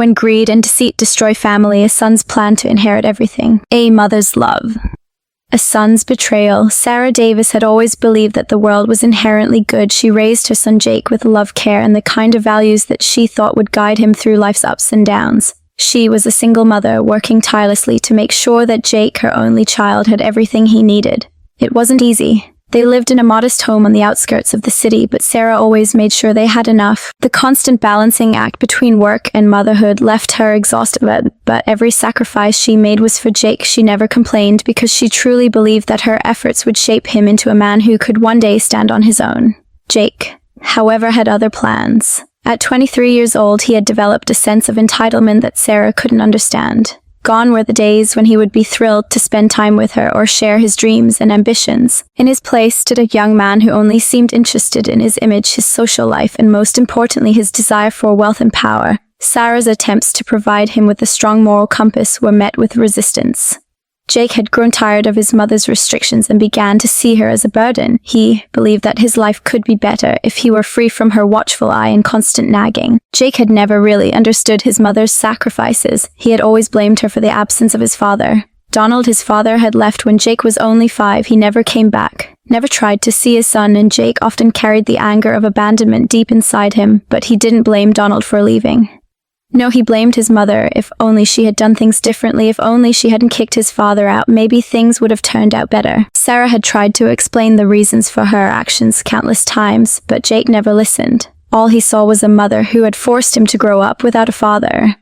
When greed and deceit destroy family, a son's plan to inherit everything. A mother's love. A son's betrayal. Sarah Davis had always believed that the world was inherently good. She raised her son Jake with love, care, and the kind of values that she thought would guide him through life's ups and downs. She was a single mother, working tirelessly to make sure that Jake, her only child, had everything he needed. It wasn't easy. They lived in a modest home on the outskirts of the city, but Sarah always made sure they had enough. The constant balancing act between work and motherhood left her exhausted, but every sacrifice she made was for Jake. She never complained because she truly believed that her efforts would shape him into a man who could one day stand on his own. Jake, however, had other plans. At 23 years old, he had developed a sense of entitlement that Sarah couldn't understand. Gone were the days when he would be thrilled to spend time with her or share his dreams and ambitions. In his place stood a young man who only seemed interested in his image, his social life, and most importantly, his desire for wealth and power. Sarah's attempts to provide him with a strong moral compass were met with resistance. Jake had grown tired of his mother's restrictions and began to see her as a burden. He believed that his life could be better if he were free from her watchful eye and constant nagging. Jake had never really understood his mother's sacrifices. He had always blamed her for the absence of his father. Donald, his father, had left when Jake was only 5. He never came back, never tried to see his son, and Jake often carried the anger of abandonment deep inside him, but he didn't blame Donald for leaving. No, he blamed his mother. If only she had done things differently, if only she hadn't kicked his father out, maybe things would have turned out better. Sarah had tried to explain the reasons for her actions countless times, but Jake never listened. All he saw was a mother who had forced him to grow up without a father.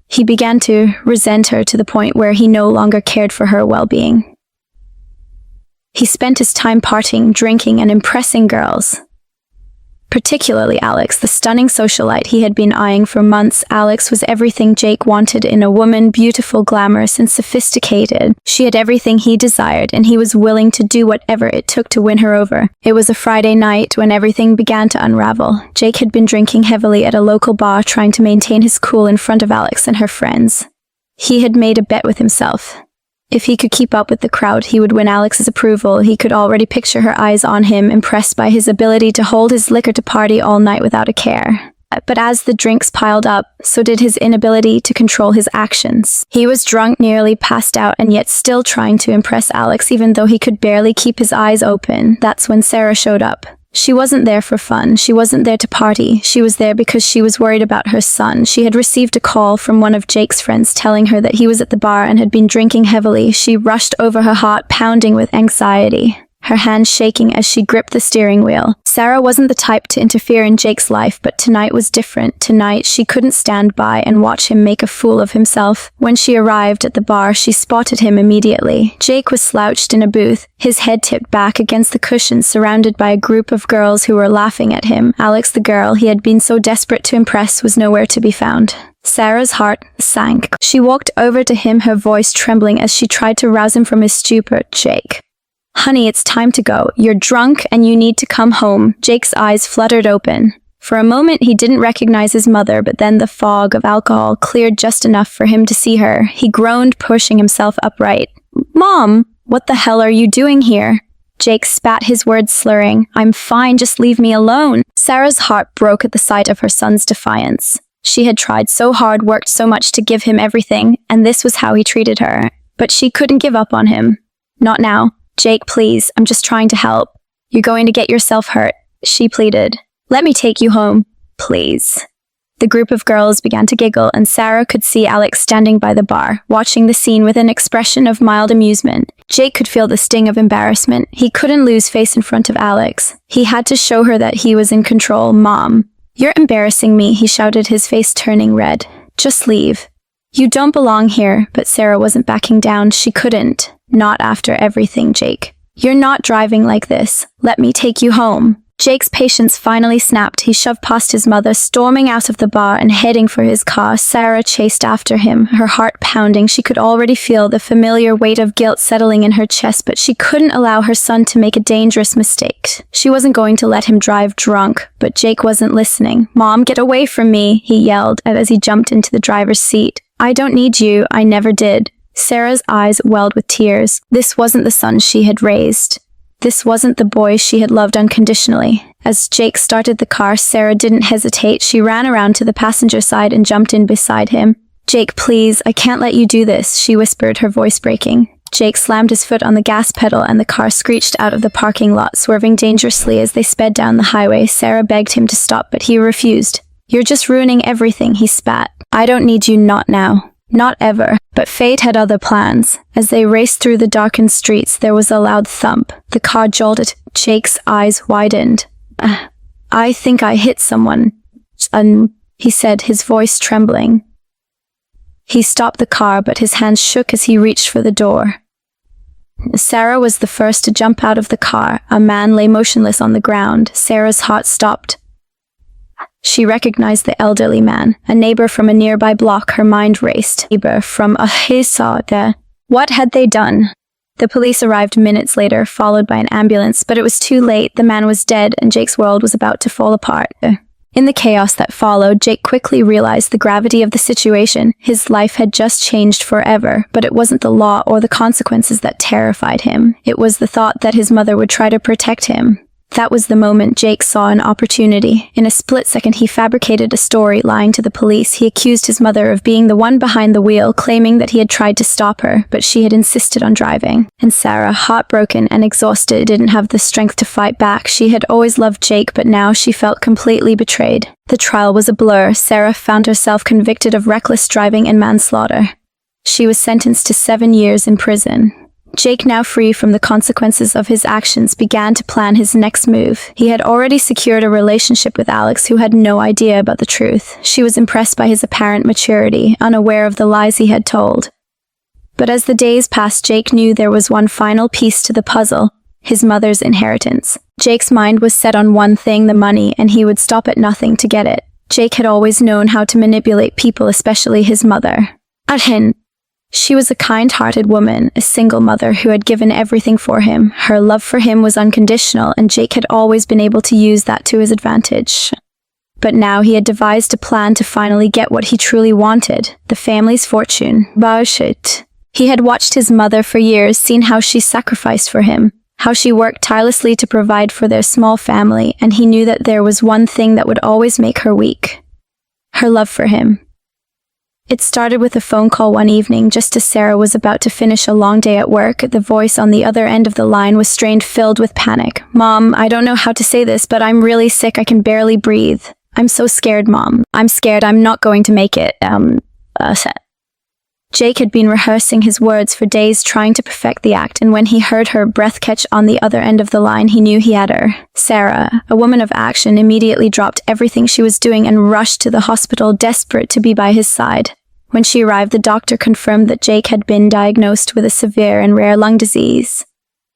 He began to resent her to the point where he no longer cared for her well-being. He spent his time partying, drinking, and impressing girls. Particularly Alex, the stunning socialite he had been eyeing for months. Alex was everything Jake wanted in a woman, beautiful, glamorous, and sophisticated. She had everything he desired, and he was willing to do whatever it took to win her over. It was a Friday night when everything began to unravel. Jake had been drinking heavily at a local bar, trying to maintain his cool in front of Alex and her friends. He had made a bet with himself. If he could keep up with the crowd, he would win Alex's approval. He could already picture her eyes on him, impressed by his ability to hold his liquor to party all night without a care. But as the drinks piled up, so did his inability to control his actions. He was drunk, nearly passed out, and yet still trying to impress Alex, even though he could barely keep his eyes open. That's when Sarah showed up. She wasn't there for fun. She wasn't there to party. She was there because she was worried about her son. She had received a call from one of Jake's friends telling her that he was at the bar and had been drinking heavily. She rushed over, her heart pounding with anxiety, her hands shaking as she gripped the steering wheel. Sarah wasn't the type to interfere in Jake's life, but tonight was different. Tonight, she couldn't stand by and watch him make a fool of himself. When she arrived at the bar, she spotted him immediately. Jake was slouched in a booth, his head tipped back against the cushions, surrounded by a group of girls who were laughing at him. Alex, the girl he had been so desperate to impress, was nowhere to be found. Sarah's heart sank. She walked over to him, her voice trembling as she tried to rouse him from his stupor. "Jake. Honey, it's time to go. You're drunk and you need to come home." Jake's eyes fluttered open. For a moment, he didn't recognize his mother, but then the fog of alcohol cleared just enough for him to see her. He groaned, pushing himself upright. "Mom, what the hell are you doing here?" Jake spat, his words slurring. "I'm fine, just leave me alone." Sarah's heart broke at the sight of her son's defiance. She had tried so hard, worked so much to give him everything, and this was how he treated her. But she couldn't give up on him. Not now. "Jake, please, I'm just trying to help. You're going to get yourself hurt," she pleaded. "Let me take you home, please." The group of girls began to giggle, and Sarah could see Alex standing by the bar, watching the scene with an expression of mild amusement. Jake could feel the sting of embarrassment. He couldn't lose face in front of Alex. He had to show her that he was in control. "Mom, you're embarrassing me," he shouted, his face turning red. "Just leave. You don't belong here." But Sarah wasn't backing down. She couldn't. "Not after everything, Jake. You're not driving like this. Let me take you home." Jake's patience finally snapped. He shoved past his mother, storming out of the bar and heading for his car. Sarah chased after him, her heart pounding. She could already feel the familiar weight of guilt settling in her chest, but she couldn't allow her son to make a dangerous mistake. She wasn't going to let him drive drunk, but Jake wasn't listening. "Mom, get away from me," he yelled as he jumped into the driver's seat. "I don't need you. I never did." Sarah's eyes welled with tears. This wasn't the son she had raised. This wasn't the boy she had loved unconditionally. As Jake started the car, Sarah didn't hesitate. She ran around to the passenger side and jumped in beside him. "Jake, please, I can't let you do this," she whispered, her voice breaking. Jake slammed his foot on the gas pedal and the car screeched out of the parking lot, swerving dangerously as they sped down the highway. Sarah begged him to stop, but he refused. "You're just ruining everything," he spat. "I don't need you, not now. Not ever." But fate had other plans. As they raced through the darkened streets, there was a loud thump. The car jolted. Jake's eyes widened. "I think I hit someone," he said, his voice trembling. He stopped the car, but his hands shook as he reached for the door. Sarah was the first to jump out of the car. A man lay motionless on the ground. Sarah's heart stopped. She recognized the elderly man, a neighbor from a nearby block. Her mind raced. What had they done? The police arrived minutes later, followed by an ambulance, but it was too late. The man was dead, and Jake's world was about to fall apart. In the chaos that followed, Jake quickly realized the gravity of the situation. His life had just changed forever, but it wasn't the law or the consequences that terrified him. It was the thought that his mother would try to protect him. That was the moment Jake saw an opportunity. In a split second, he fabricated a story, lying to the police. He accused his mother of being the one behind the wheel, claiming that he had tried to stop her, but she had insisted on driving. And Sarah, heartbroken and exhausted, didn't have the strength to fight back. She had always loved Jake, but now she felt completely betrayed. The trial was a blur. Sarah found herself convicted of reckless driving and manslaughter. She was sentenced to 7 years in prison. Jake, now free from the consequences of his actions, began to plan his next move. He had already secured a relationship with Alex, who had no idea about the truth. She was impressed by his apparent maturity, unaware of the lies he had told. But as the days passed, Jake knew there was one final piece to the puzzle: his mother's inheritance. Jake's mind was set on one thing, the money, and he would stop at nothing to get it. Jake had always known how to manipulate people, especially his mother. She was a kind-hearted woman, a single mother who had given everything for him. Her love for him was unconditional, and Jake had always been able to use that to his advantage. But now he had devised a plan to finally get what he truly wanted: the family's fortune. He had watched his mother for years, seen how she sacrificed for him, how she worked tirelessly to provide for their small family, and he knew that there was one thing that would always make her weak: her love for him. It started with a phone call one evening, just as Sarah was about to finish a long day at work. The voice on the other end of the line was strained, filled with panic. "Mom, I don't know how to say this, but I'm really sick. I can barely breathe. I'm so scared, Mom. I'm scared I'm not going to make it." Jake had been rehearsing his words for days, trying to perfect the act, and when he heard her breath catch on the other end of the line, he knew he had her. Sarah, a woman of action, immediately dropped everything she was doing and rushed to the hospital, desperate to be by his side. When she arrived, the doctor confirmed that Jake had been diagnosed with a severe and rare lung disease.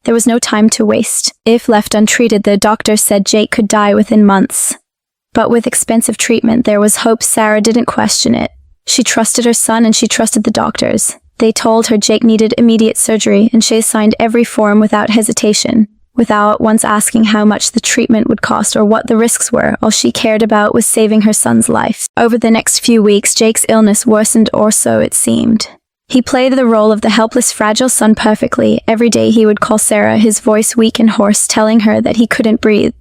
There was no time to waste. If left untreated, the doctor said Jake could die within months. But with expensive treatment, there was hope. Sarah didn't question it. She trusted her son and she trusted the doctors. They told her Jake needed immediate surgery, and she signed every form without hesitation. Without once asking how much the treatment would cost or what the risks were, all she cared about was saving her son's life. Over the next few weeks, Jake's illness worsened, or so it seemed. He played the role of the helpless, fragile son perfectly. Every day he would call Sarah, his voice weak and hoarse, telling her that he couldn't breathe,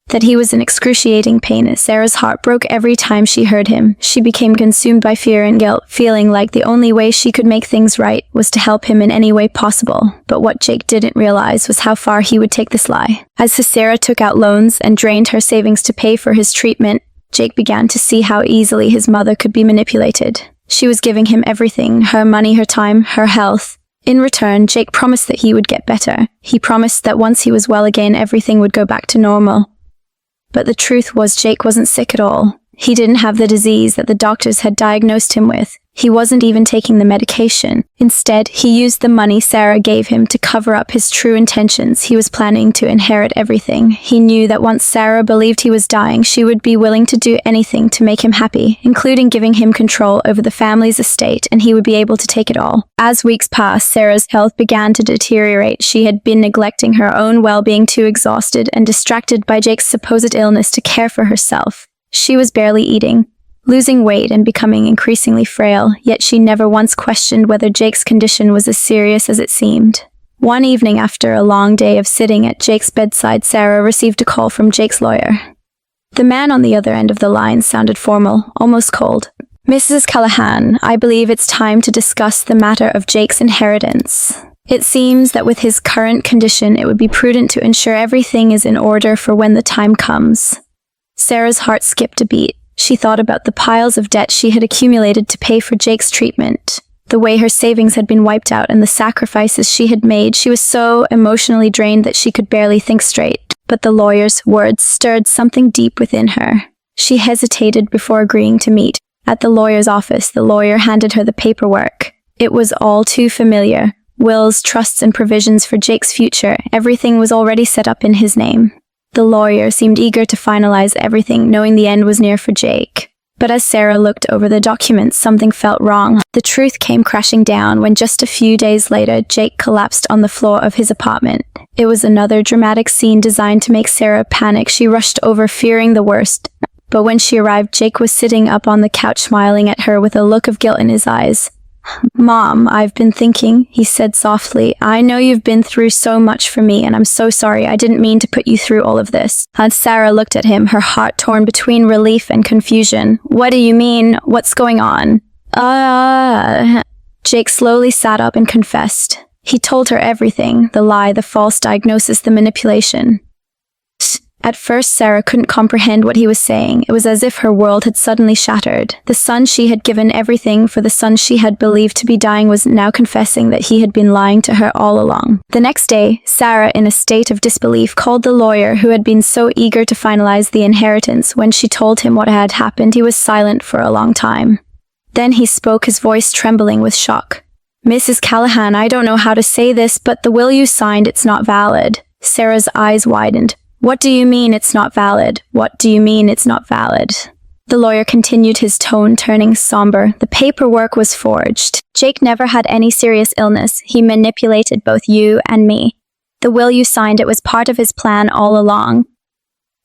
that he was in excruciating pain. Sarah's heart broke every time she heard him. She became consumed by fear and guilt, feeling like the only way she could make things right was to help him in any way possible. But what Jake didn't realize was how far he would take this lie. As Sarah took out loans and drained her savings to pay for his treatment, Jake began to see how easily his mother could be manipulated. She was giving him everything: her money, her time, her health. In return, Jake promised that he would get better. He promised that once he was well again, everything would go back to normal. But the truth was, Jake wasn't sick at all. He didn't have the disease that the doctors had diagnosed him with. He wasn't even taking the medication. Instead, he used the money Sarah gave him to cover up his true intentions. He was planning to inherit everything. He knew that once Sarah believed he was dying, she would be willing to do anything to make him happy, including giving him control over the family's estate, and he would be able to take it all. As weeks passed, Sarah's health began to deteriorate. She had been neglecting her own well-being, too exhausted and distracted by Jake's supposed illness to care for herself. She was barely eating, losing weight and becoming increasingly frail, yet she never once questioned whether Jake's condition was as serious as it seemed. One evening after a long day of sitting at Jake's bedside, Sarah received a call from Jake's lawyer. The man on the other end of the line sounded formal, almost cold. "Mrs. Callahan, I believe it's time to discuss the matter of Jake's inheritance. It seems that with his current condition, it would be prudent to ensure everything is in order for when the time comes." Sarah's heart skipped a beat. She thought about the piles of debt she had accumulated to pay for Jake's treatment, the way her savings had been wiped out, and the sacrifices she had made. She was so emotionally drained that she could barely think straight. But the lawyer's words stirred something deep within her. She hesitated before agreeing to meet. At the lawyer's office, the lawyer handed her the paperwork. It was all too familiar. Wills, trusts, and provisions for Jake's future. Everything was already set up in his name. The lawyer seemed eager to finalize everything, knowing the end was near for Jake. But as Sarah looked over the documents, something felt wrong. The truth came crashing down when just a few days later, Jake collapsed on the floor of his apartment. It was another dramatic scene designed to make Sarah panic. She rushed over, fearing the worst. But when she arrived, Jake was sitting up on the couch, smiling at her with a look of guilt in his eyes. "Mom, I've been thinking," he said softly. "I know you've been through so much for me, and I'm so sorry. I didn't mean to put you through all of this." As Sarah looked at him, her heart torn between relief and confusion. "What do you mean? What's going on?" Jake slowly sat up and confessed. He told her everything, the lie, the false diagnosis, the manipulation. At first, Sarah couldn't comprehend what he was saying. It was as if her world had suddenly shattered. The son she had given everything for, the son she had believed to be dying, was now confessing that he had been lying to her all along. The next day, Sarah, in a state of disbelief, called the lawyer who had been so eager to finalize the inheritance. When she told him what had happened, he was silent for a long time. Then he spoke, his voice trembling with shock. "Mrs. Callahan, I don't know how to say this, but the will you signed, it's not valid." Sarah's eyes widened. "What do you mean it's not valid? What do you mean it's not valid?" The lawyer continued, his tone turning somber. "The paperwork was forged. Jake never had any serious illness. He manipulated both you and me. The will you signed, it was part of his plan all along."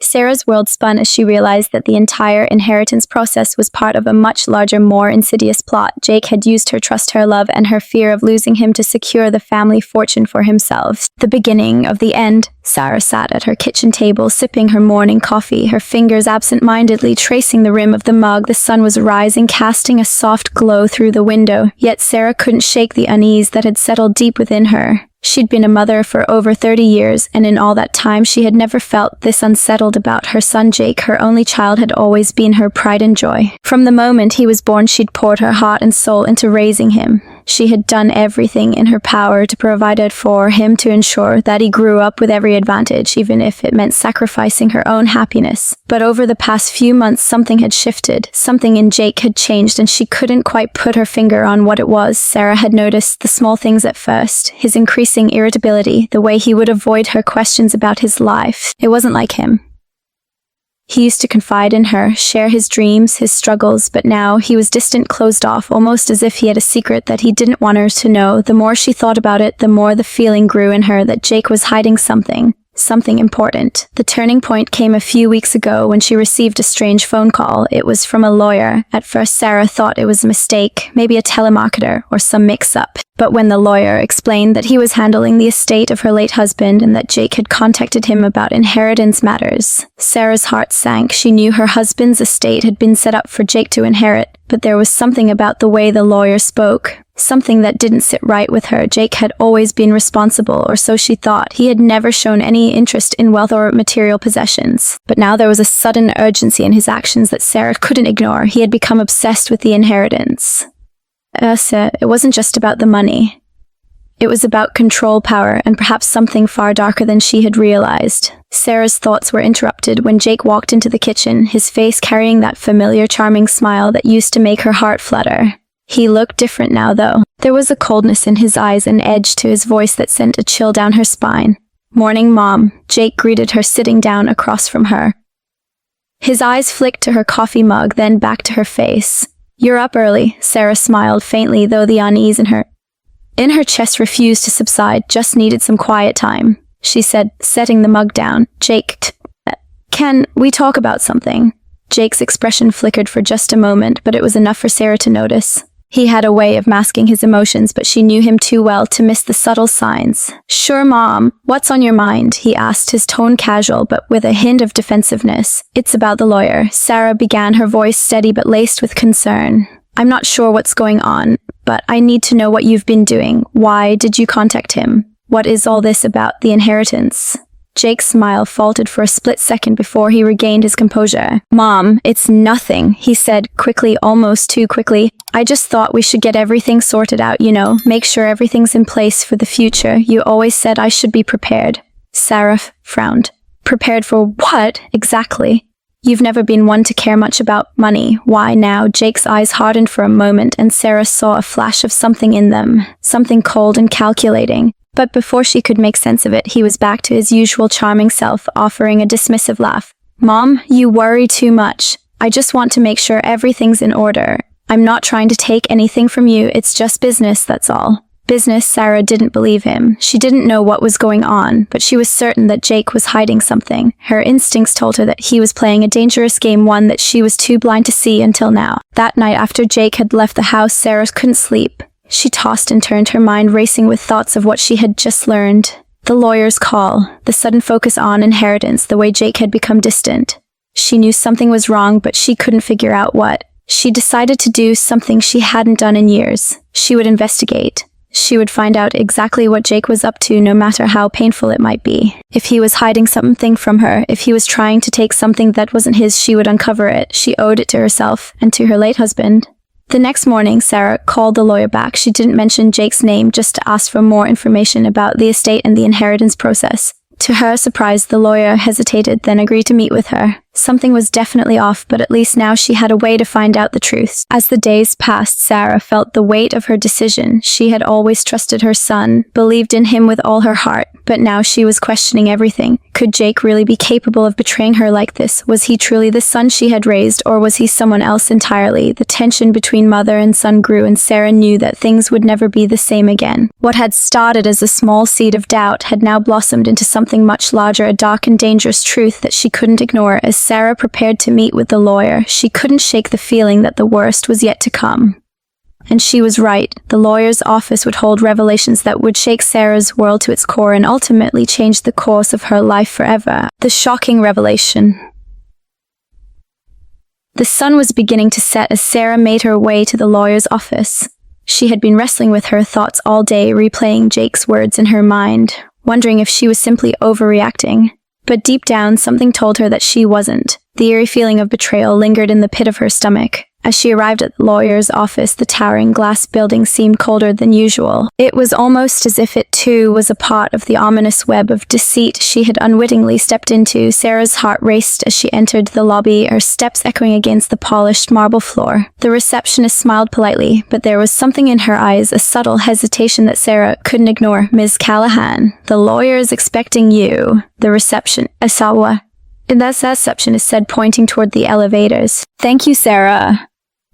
Sarah's world spun as she realized that the entire inheritance process was part of a much larger, more insidious plot. Jake had used her trust, her love, and her fear of losing him to secure the family fortune for himself. The beginning of the end. Sarah sat at her kitchen table, sipping her morning coffee, her fingers absent-mindedly tracing the rim of the mug. The sun was rising, casting a soft glow through the window, yet Sarah couldn't shake the unease that had settled deep within her. She'd been a mother for over 30 years, and in all that time she had never felt this unsettled about her son Jake. Her only child had always been her pride and joy. From the moment he was born, she'd poured her heart and soul into raising him. She had done everything in her power to provide it for him, to ensure that he grew up with every advantage, even if it meant sacrificing her own happiness. But over the past few months, something had shifted. Something in Jake had changed, and she couldn't quite put her finger on what it was. Sarah had noticed the small things at first, his increasing irritability, the way he would avoid her questions about his life. It wasn't like him. He used to confide in her, share his dreams, his struggles, but now he was distant, closed off, almost as if he had a secret that he didn't want her to know. The more she thought about it, the more the feeling grew in her that Jake was hiding something important. The turning point came a few weeks ago when she received a strange phone call. It was from a lawyer. At first, Sarah thought it was a mistake, maybe a telemarketer or some mix-up. But when the lawyer explained that he was handling the estate of her late husband and that Jake had contacted him about inheritance matters, Sarah's heart sank. She knew her husband's estate had been set up for Jake to inherit, but there was something about the way the lawyer spoke, something that didn't sit right with her. Jake had always been responsible, or so she thought. He had never shown any interest in wealth or material possessions. But now there was a sudden urgency in his actions that Sarah couldn't ignore. He had become obsessed with the inheritance. It wasn't just about the money. It was about control, power, and perhaps something far darker than she had realized. Sarah's thoughts were interrupted when Jake walked into the kitchen, his face carrying that familiar, charming smile that used to make her heart flutter. He looked different now, though. There was a coldness in his eyes, an edge to his voice that sent a chill down her spine. "Morning, Mom," Jake greeted her, sitting down across from her. His eyes flicked to her coffee mug, then back to her face. "You're up early," Sarah smiled faintly, though the unease in her chest refused to subside. "Just needed some quiet time," she said, setting the mug down. "Jake, can we talk about something?" Jake's expression flickered for just a moment, but it was enough for Sarah to notice. He had a way of masking his emotions, but she knew him too well to miss the subtle signs. "Sure, Mom. What's on your mind?" he asked, his tone casual but with a hint of defensiveness. "It's about the lawyer," Sarah began, her voice steady but laced with concern. "I'm not sure what's going on, but I need to know what you've been doing. Why did you contact him? What is all this about the inheritance?" Jake's smile faltered for a split second before he regained his composure. "Mom, it's nothing," he said quickly, almost too quickly. "I just thought we should get everything sorted out, make sure everything's in place for the future. You always said I should be prepared." Sarah frowned. "Prepared for what, exactly? You've never been one to care much about money. Why now?" Jake's eyes hardened for a moment, and Sarah saw a flash of something in them, something cold and calculating. But before she could make sense of it, he was back to his usual charming self, offering a dismissive laugh. "Mom, you worry too much. I just want to make sure everything's in order. I'm not trying to take anything from you, it's just business, that's all." Business? Sarah didn't believe him. She didn't know what was going on, but she was certain that Jake was hiding something. Her instincts told her that he was playing a dangerous game, one that she was too blind to see until now. That night after Jake had left the house, Sarah couldn't sleep. She tossed and turned, her mind racing with thoughts of what she had just learned. The lawyer's call, the sudden focus on inheritance, the way Jake had become distant. She knew something was wrong, but she couldn't figure out what. She decided to do something she hadn't done in years. She would investigate. She would find out exactly what Jake was up to, no matter how painful it might be. If he was hiding something from her, if he was trying to take something that wasn't his, she would uncover it. She owed it to herself and to her late husband. The next morning, Sarah called the lawyer back. She didn't mention Jake's name, just to ask for more information about the estate and the inheritance process. To her surprise, the lawyer hesitated, then agreed to meet with her. Something was definitely off, but at least now she had a way to find out the truth. As the days passed, Sarah felt the weight of her decision. She had always trusted her son, believed in him with all her heart, but now she was questioning everything. Could Jake really be capable of betraying her like this? Was he truly the son she had raised, or was he someone else entirely? The tension between mother and son grew, and Sarah knew that things would never be the same again. What had started as a small seed of doubt had now blossomed into something much larger, a dark and dangerous truth that she couldn't ignore. As Sarah prepared to meet with the lawyer, she couldn't shake the feeling that the worst was yet to come. And she was right. The lawyer's office would hold revelations that would shake Sarah's world to its core and ultimately change the course of her life forever. The shocking revelation. The sun was beginning to set as Sarah made her way to the lawyer's office. She had been wrestling with her thoughts all day, replaying Jake's words in her mind, wondering if she was simply overreacting. But deep down, something told her that she wasn't. The eerie feeling of betrayal lingered in the pit of her stomach. As she arrived at the lawyer's office, the towering glass building seemed colder than usual. It was almost as if it too was a part of the ominous web of deceit she had unwittingly stepped into. Sarah's heart raced as she entered the lobby, her steps echoing against the polished marble floor. The receptionist smiled politely, but there was something in her eyes, a subtle hesitation that Sarah couldn't ignore. "Ms. Callahan, the lawyer is expecting you." The receptionist said, pointing toward the elevators. "Thank you, Sarah,"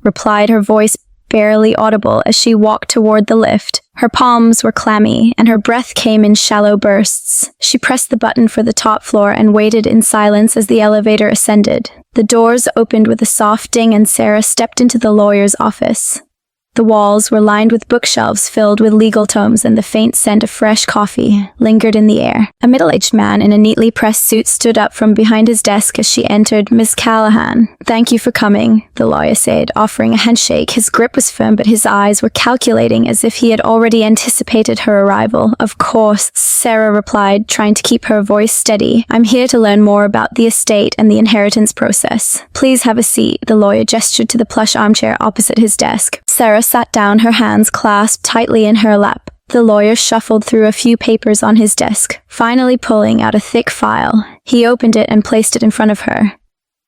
replied, her voice barely audible as she walked toward the lift. Her palms were clammy, and her breath came in shallow bursts. She pressed the button for the top floor and waited in silence as the elevator ascended. The doors opened with a soft ding, and Sarah stepped into the lawyer's office. The walls were lined with bookshelves filled with legal tomes, and the faint scent of fresh coffee lingered in the air. A middle-aged man in a neatly pressed suit stood up from behind his desk as she entered. "Miss Callahan, thank you for coming," the lawyer said, offering a handshake. His grip was firm, but his eyes were calculating, as if he had already anticipated her arrival. "Of course," Sarah replied, trying to keep her voice steady. "I'm here to learn more about the estate and the inheritance process. Please have a seat." The lawyer gestured to the plush armchair opposite his desk. Sarah sat down, her hands clasped tightly in her lap. The lawyer shuffled through a few papers on his desk, finally pulling out a thick file. He opened it and placed it in front of her.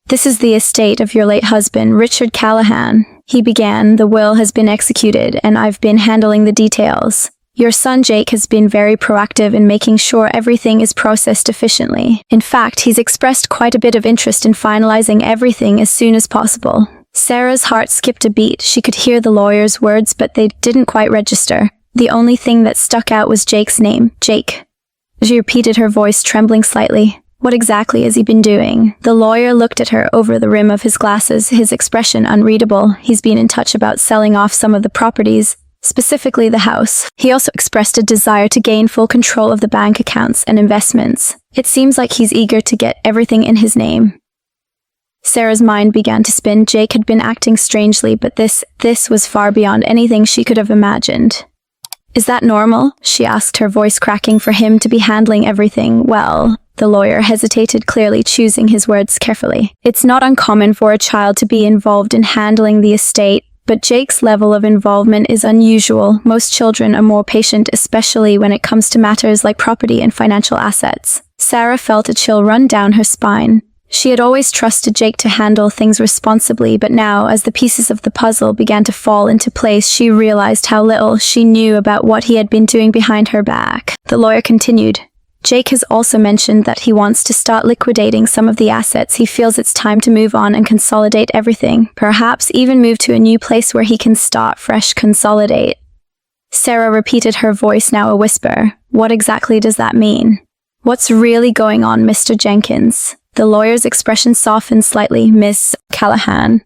"This is the estate of your late husband, Richard Callahan," he began. "The will has been executed, and I've been handling the details. Your son Jake has been very proactive in making sure everything is processed efficiently. In fact, he's expressed quite a bit of interest in finalizing everything as soon as possible." Sarah's heart skipped a beat. She could hear the lawyer's words, but they didn't quite register. The only thing that stuck out was Jake's name. "Jake." She repeated, her voice trembling slightly. What exactly has he been doing? The lawyer looked at her over the rim of his glasses, his expression unreadable. He's been in touch about selling off some of the properties, specifically the house. He also expressed a desire to gain full control of the bank accounts and investments. It seems like he's eager to get everything in his name. Sarah's mind began to spin. Jake had been acting strangely, but this was far beyond anything she could have imagined. Is that normal? She asked, her voice cracking, for him to be handling everything. Well, the lawyer hesitated, clearly choosing his words carefully. It's not uncommon for a child to be involved in handling the estate, but Jake's level of involvement is unusual. Most children are more patient, especially when it comes to matters like property and financial assets. Sarah felt a chill run down her spine. She had always trusted Jake to handle things responsibly, but now, as the pieces of the puzzle began to fall into place, she realized how little she knew about what he had been doing behind her back. The lawyer continued. Jake has also mentioned that he wants to start liquidating some of the assets. He feels it's time to move on and consolidate everything. Perhaps even move to a new place where he can start fresh. Consolidate. Sarah repeated, her voice now a whisper. What exactly does that mean? What's really going on, Mr. Jenkins? The lawyer's expression softened slightly. Miss Callahan,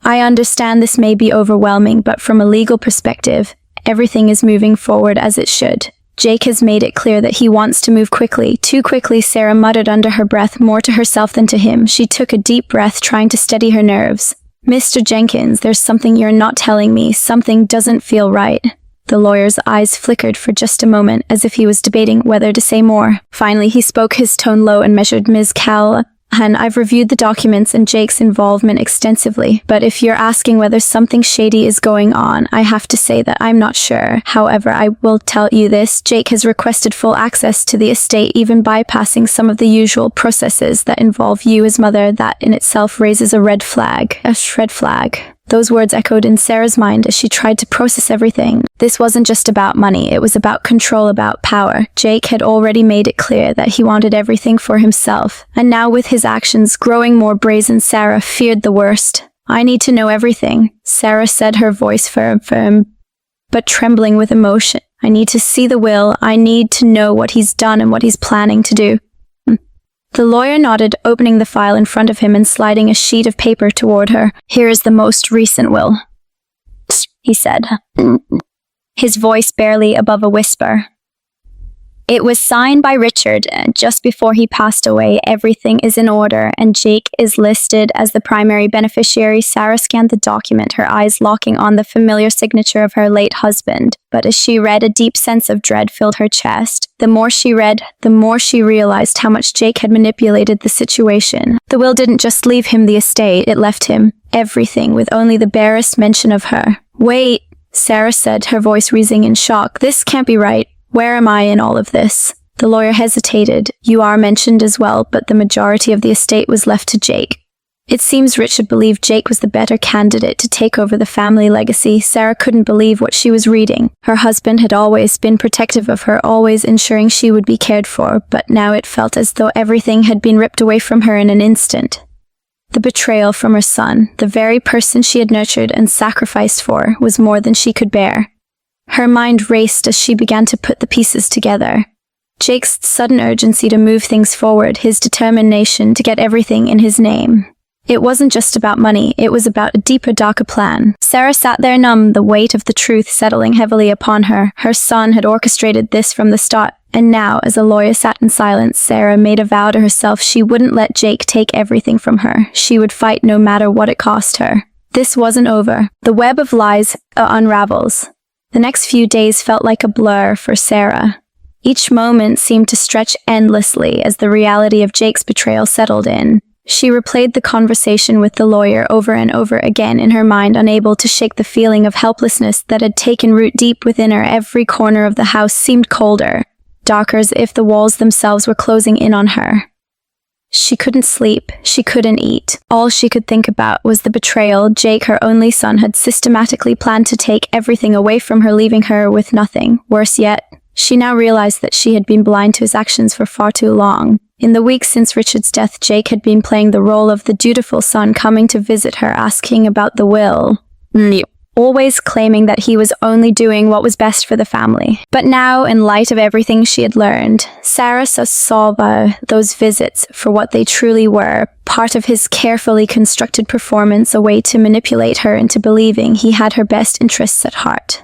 I understand this may be overwhelming, but from a legal perspective, everything is moving forward as it should. Jake has made it clear that he wants to move quickly. Too quickly, Sarah muttered under her breath, more to herself than to him. She took a deep breath, trying to steady her nerves. Mr. Jenkins, there's something you're not telling me. Something doesn't feel right. The lawyer's eyes flickered for just a moment, as if he was debating whether to say more. Finally, he spoke, his tone low and measured. Ms. Callahan, I've reviewed the documents and Jake's involvement extensively, but if you're asking whether something shady is going on, I have to say that I'm not sure. However, I will tell you this. Jake has requested full access to the estate, even bypassing some of the usual processes that involve you as mother. That in itself raises a red flag. A red flag. Those words echoed in Sarah's mind as she tried to process everything. This wasn't just about money, it was about control, about power. Jake had already made it clear that he wanted everything for himself, and now with his actions growing more brazen, Sarah feared the worst. I need to know everything, Sarah said, her voice firm, but trembling with emotion. I need to see the will. I need to know what he's done and what he's planning to do. The lawyer nodded, opening the file in front of him and sliding a sheet of paper toward her. Here is the most recent will, he said, his voice barely above a whisper. It was signed by Richard, and just before he passed away. Everything is in order, and Jake is listed as the primary beneficiary. Sarah scanned the document, her eyes locking on the familiar signature of her late husband. But as she read, a deep sense of dread filled her chest. The more she read, the more she realized how much Jake had manipulated the situation. The will didn't just leave him the estate, it left him everything, with only the barest mention of her. Wait, Sarah said, her voice rising in shock. This can't be right. Where am I in all of this? The lawyer hesitated. You are mentioned as well, but the majority of the estate was left to Jake. It seems Richard believed Jake was the better candidate to take over the family legacy. Sarah couldn't believe what she was reading. Her husband had always been protective of her, always ensuring she would be cared for, but now it felt as though everything had been ripped away from her in an instant. The betrayal from her son, the very person she had nurtured and sacrificed for, was more than she could bear. Her mind raced as she began to put the pieces together. Jake's sudden urgency to move things forward, his determination to get everything in his name. It wasn't just about money, it was about a deeper, darker plan. Sarah sat there numb, the weight of the truth settling heavily upon her. Her son had orchestrated this from the start, and now, as the lawyer sat in silence, Sarah made a vow to herself she wouldn't let Jake take everything from her. She would fight no matter what it cost her. This wasn't over. The web of lies unravels. The next few days felt like a blur for Sarah. Each moment seemed to stretch endlessly as the reality of Jake's betrayal settled in. She replayed the conversation with the lawyer over and over again in her mind, unable to shake the feeling of helplessness that had taken root deep within her. Every corner of the house seemed colder, darker, as if the walls themselves were closing in on her. She couldn't sleep, she couldn't eat. All she could think about was the betrayal. Jake, her only son, had systematically planned to take everything away from her, leaving her with nothing. Worse yet, she now realized that she had been blind to his actions for far too long. In the weeks since Richard's death, Jake had been playing the role of the dutiful son, coming to visit her, asking about the will. always claiming that he was only doing what was best for the family. But now, in light of everything she had learned, Sarah saw those visits for what they truly were, part of his carefully constructed performance, a way to manipulate her into believing he had her best interests at heart.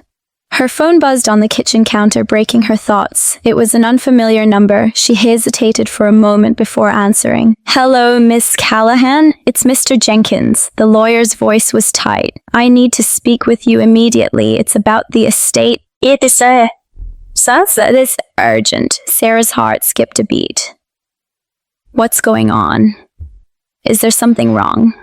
Her phone buzzed on the kitchen counter, breaking her thoughts. It was an unfamiliar number. She hesitated for a moment before answering. "Hello, Miss Callahan? It's Mr. Jenkins." The lawyer's voice was tight. "I need to speak with you immediately. It's about the estate." "It is this urgent." Sarah's heart skipped a beat. "What's going on? Is there something wrong?"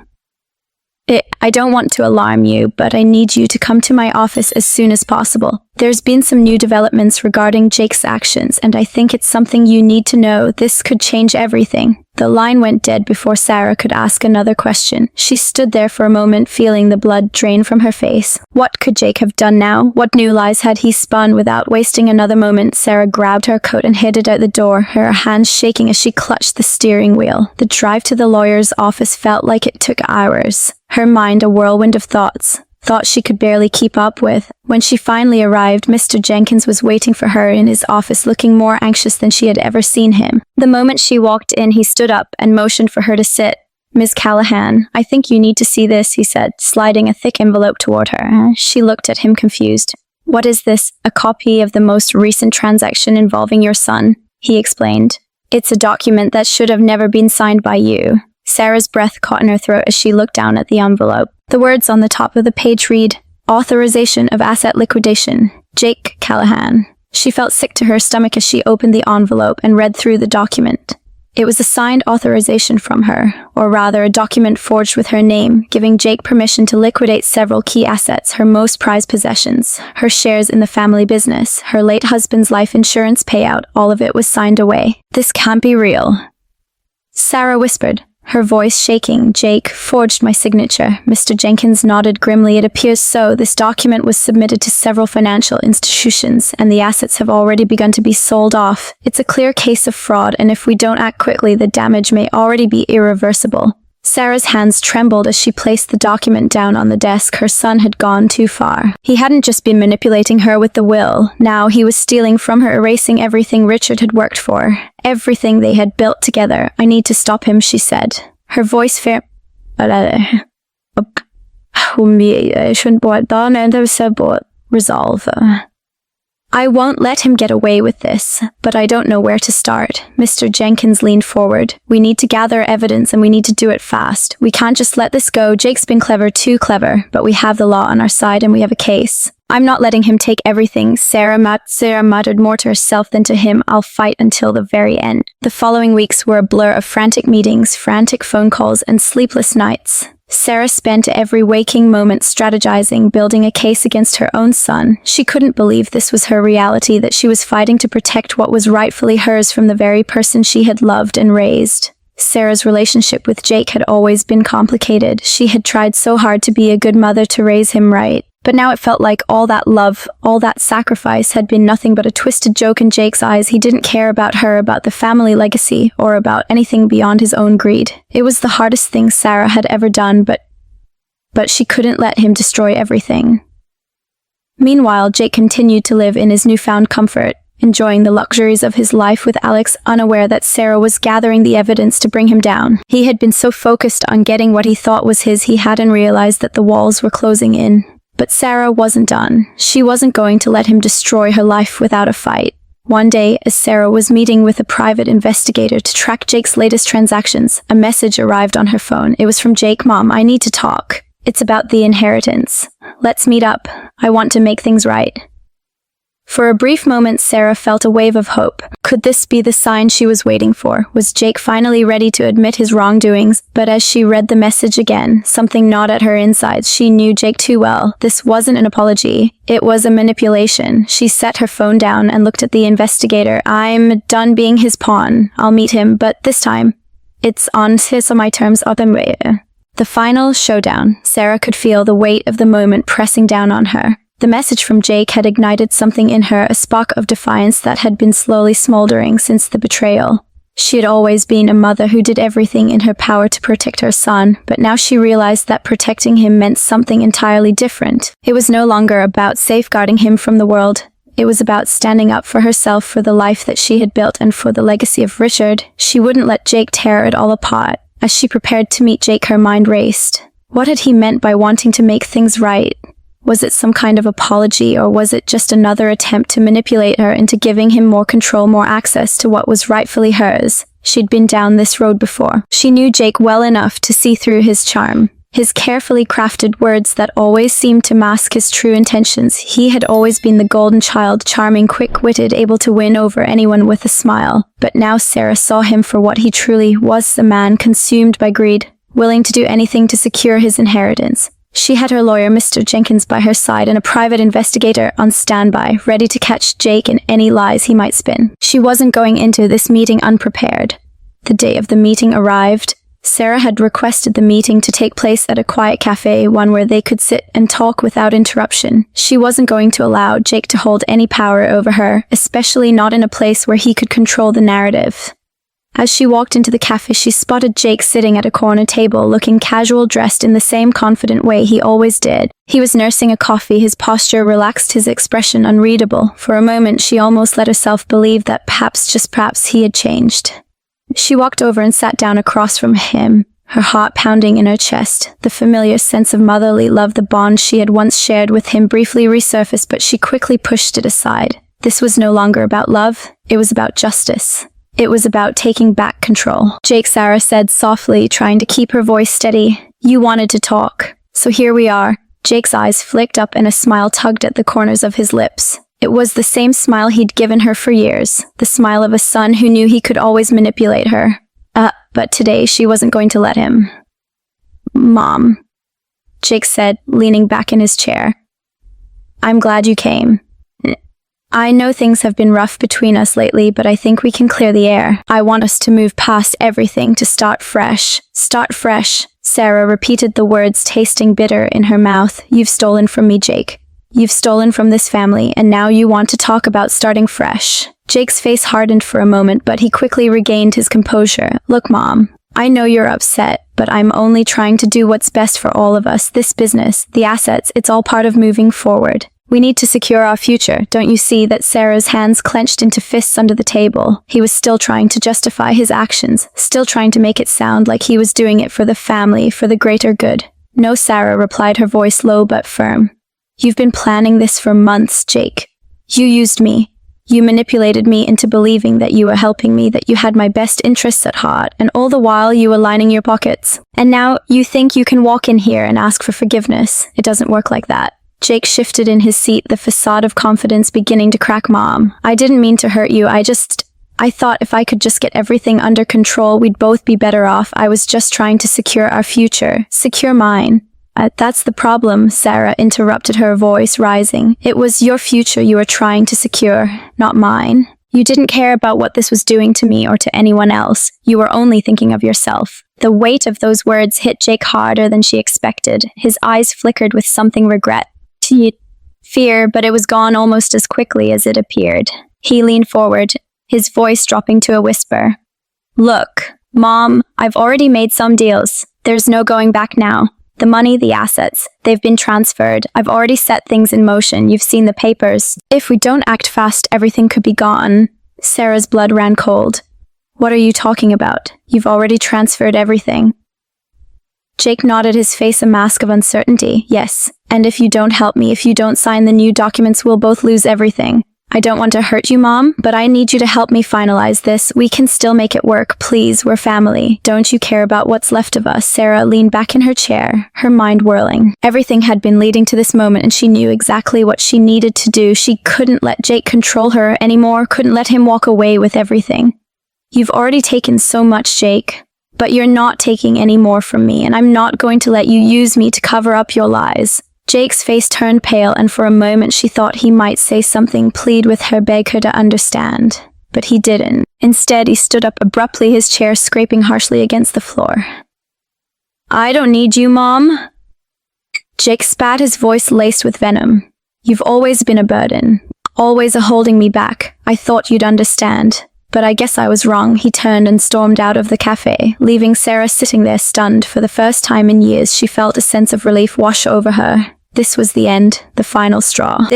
I don't want to alarm you, but I need you to come to my office as soon as possible. There's been some new developments regarding Jake's actions, and I think it's something you need to know. This could change everything. The line went dead before Sarah could ask another question. She stood there for a moment, feeling the blood drain from her face. What could Jake have done now? What new lies had he spun? Without wasting another moment, Sarah grabbed her coat and headed out the door, her hands shaking as she clutched the steering wheel. The drive to the lawyer's office felt like it took hours. Her mind a whirlwind of thoughts she could barely keep up with. When she finally arrived, Mr. Jenkins was waiting for her in his office, looking more anxious than she had ever seen him. The moment she walked in, he stood up and motioned for her to sit. "Ms. Callahan, I think you need to see this," he said, sliding a thick envelope toward her. She looked at him confused. "What is this?" "A copy of the most recent transaction involving your son," he explained. "It's a document that should have never been signed by you." Sarah's breath caught in her throat as she looked down at the envelope. The words on the top of the page read, "Authorization of asset liquidation, Jake Callahan." She felt sick to her stomach as she opened the envelope and read through the document. It was a signed authorization from her, or rather a document forged with her name, giving Jake permission to liquidate several key assets, her most prized possessions, her shares in the family business, her late husband's life insurance payout. All of it was signed away. "This can't be real," Sarah whispered, her voice shaking. "Jake forged my signature." Mr. Jenkins nodded grimly. "It appears so. This document was submitted to several financial institutions, and the assets have already begun to be sold off. It's a clear case of fraud, and if we don't act quickly, the damage may already be irreversible." Sarah's hands trembled as she placed the document down on the desk. Her son had gone too far. He hadn't just been manipulating her with the will. Now he was stealing from her, erasing everything Richard had worked for, everything they had built together. "I need to stop him," she said. Her voice resolve. "I won't let him get away with this, but I don't know where to start." Mr. Jenkins leaned forward. "We need to gather evidence, and we need to do it fast. We can't just let this go. Jake's been clever, too clever, but we have the law on our side and we have a case. I'm not letting him take everything." Sarah muttered more to herself than to him. "I'll fight until the very end." The following weeks were a blur of frantic meetings, frantic phone calls, and sleepless nights. Sarah spent every waking moment strategizing, building a case against her own son. She couldn't believe this was her reality, that she was fighting to protect what was rightfully hers from the very person she had loved and raised. Sarah's relationship with Jake had always been complicated. She had tried so hard to be a good mother, to raise him right. But now it felt like all that love, all that sacrifice had been nothing but a twisted joke in Jake's eyes. He didn't care about her, about the family legacy, or about anything beyond his own greed. It was the hardest thing Sarah had ever done, but she couldn't let him destroy everything. Meanwhile, Jake continued to live in his newfound comfort, enjoying the luxuries of his life with Alex, unaware that Sarah was gathering the evidence to bring him down. He had been so focused on getting what he thought was his, he hadn't realized that the walls were closing in. But Sarah wasn't done. She wasn't going to let him destroy her life without a fight. One day, as Sarah was meeting with a private investigator to track Jake's latest transactions, a message arrived on her phone. It was from Jake. "Mom, I need to talk. It's about the inheritance. Let's meet up. I want to make things right." For a brief moment, Sarah felt a wave of hope. Could this be the sign she was waiting for? Was Jake finally ready to admit his wrongdoings? But as she read the message again, something gnawed at her insides. She knew Jake too well. This wasn't an apology. It was a manipulation. She set her phone down and looked at the investigator. "I'm done being his pawn. I'll meet him, but this time, it's on my terms." The final showdown. Sarah could feel the weight of the moment pressing down on her. The message from Jake had ignited something in her, a spark of defiance that had been slowly smoldering since the betrayal. She had always been a mother who did everything in her power to protect her son, but now she realized that protecting him meant something entirely different. It was no longer about safeguarding him from the world. It was about standing up for herself, for the life that she had built, and for the legacy of Richard. She wouldn't let Jake tear it all apart. As she prepared to meet Jake, her mind raced. What had he meant by wanting to make things right? Was it some kind of apology, or was it just another attempt to manipulate her into giving him more control, more access to what was rightfully hers? She'd been down this road before. She knew Jake well enough to see through his charm. His carefully crafted words that always seemed to mask his true intentions. He had always been the golden child, charming, quick-witted, able to win over anyone with a smile. But now Sarah saw him for what he truly was, the man consumed by greed, willing to do anything to secure his inheritance. She had her lawyer, Mr. Jenkins, by her side and a private investigator on standby, ready to catch Jake in any lies he might spin. She wasn't going into this meeting unprepared. The day of the meeting arrived. Sarah had requested the meeting to take place at a quiet cafe, one where they could sit and talk without interruption. She wasn't going to allow Jake to hold any power over her, especially not in a place where he could control the narrative. As she walked into the cafe, she spotted Jake sitting at a corner table, looking casual, dressed in the same confident way he always did. He was nursing a coffee, his posture relaxed, his expression unreadable. For a moment, she almost let herself believe that perhaps, just perhaps, he had changed. She walked over and sat down across from him, her heart pounding in her chest. The familiar sense of motherly love, the bond she had once shared with him, briefly resurfaced, but she quickly pushed it aside. This was no longer about love, it was about justice. It was about taking back control. Jake, Sarah said softly, trying to keep her voice steady. You wanted to talk, so here we are. Jake's eyes flicked up and a smile tugged at the corners of his lips. It was the same smile he'd given her for years, the smile of a son who knew he could always manipulate her. But today she wasn't going to let him. Mom, Jake said, leaning back in his chair. I'm glad you came. I know things have been rough between us lately, but I think we can clear the air. I want us to move past everything, to start fresh. Start fresh. Sarah repeated the words, tasting bitter in her mouth. You've stolen from me, Jake. You've stolen from this family, and now you want to talk about starting fresh. Jake's face hardened for a moment, but he quickly regained his composure. Look, Mom, I know you're upset, but I'm only trying to do what's best for all of us. This business, the assets, it's all part of moving forward. We need to secure our future. Don't you see that Sarah's hands clenched into fists under the table? He was still trying to justify his actions, still trying to make it sound like he was doing it for the family, for the greater good. No, Sarah replied, her voice low but firm. You've been planning this for months, Jake. You used me. You manipulated me into believing that you were helping me, that you had my best interests at heart, and all the while you were lining your pockets. And now you think you can walk in here and ask for forgiveness. It doesn't work like that. Jake shifted in his seat, the facade of confidence beginning to crack. Mom, I didn't mean to hurt you. I thought if I could just get everything under control, we'd both be better off. I was just trying to secure our future. Secure mine. That's the problem, Sarah interrupted, her voice rising. It was your future you were trying to secure, not mine. You didn't care about what this was doing to me or to anyone else. You were only thinking of yourself. The weight of those words hit Jake harder than she expected. His eyes flickered with something regret. Fear, but it was gone almost as quickly as it appeared. He leaned forward, his voice dropping to a whisper. Look, Mom, I've already made some deals. There's no going back now. The money, the assets, they've been transferred. I've already set things in motion. You've seen the papers. If we don't act fast, everything could be gone. Sarah's blood ran cold. What are you talking about? You've already transferred everything. Jake nodded, his face a mask of uncertainty. Yes, and if you don't help me, if you don't sign the new documents, we'll both lose everything. I don't want to hurt you, Mom, but I need you to help me finalize this. We can still make it work, please. We're family. Don't you care about what's left of us? Sarah leaned back in her chair, her mind whirling. Everything had been leading to this moment, and she knew exactly what she needed to do. She couldn't let Jake control her anymore, couldn't let him walk away with everything. You've already taken so much, Jake. But you're not taking any more from me, and I'm not going to let you use me to cover up your lies. Jake's face turned pale, and for a moment she thought he might say something, plead with her, beg her to understand. But he didn't. Instead, he stood up abruptly, his chair scraping harshly against the floor. I don't need you, Mom. Jake spat, his voice laced with venom. You've always been a burden. Always a holding me back. I thought you'd understand. But I guess I was wrong. He turned and stormed out of the cafe, leaving Sarah sitting there stunned. For the first time in years, she felt a sense of relief wash over her. This was the end, the final straw.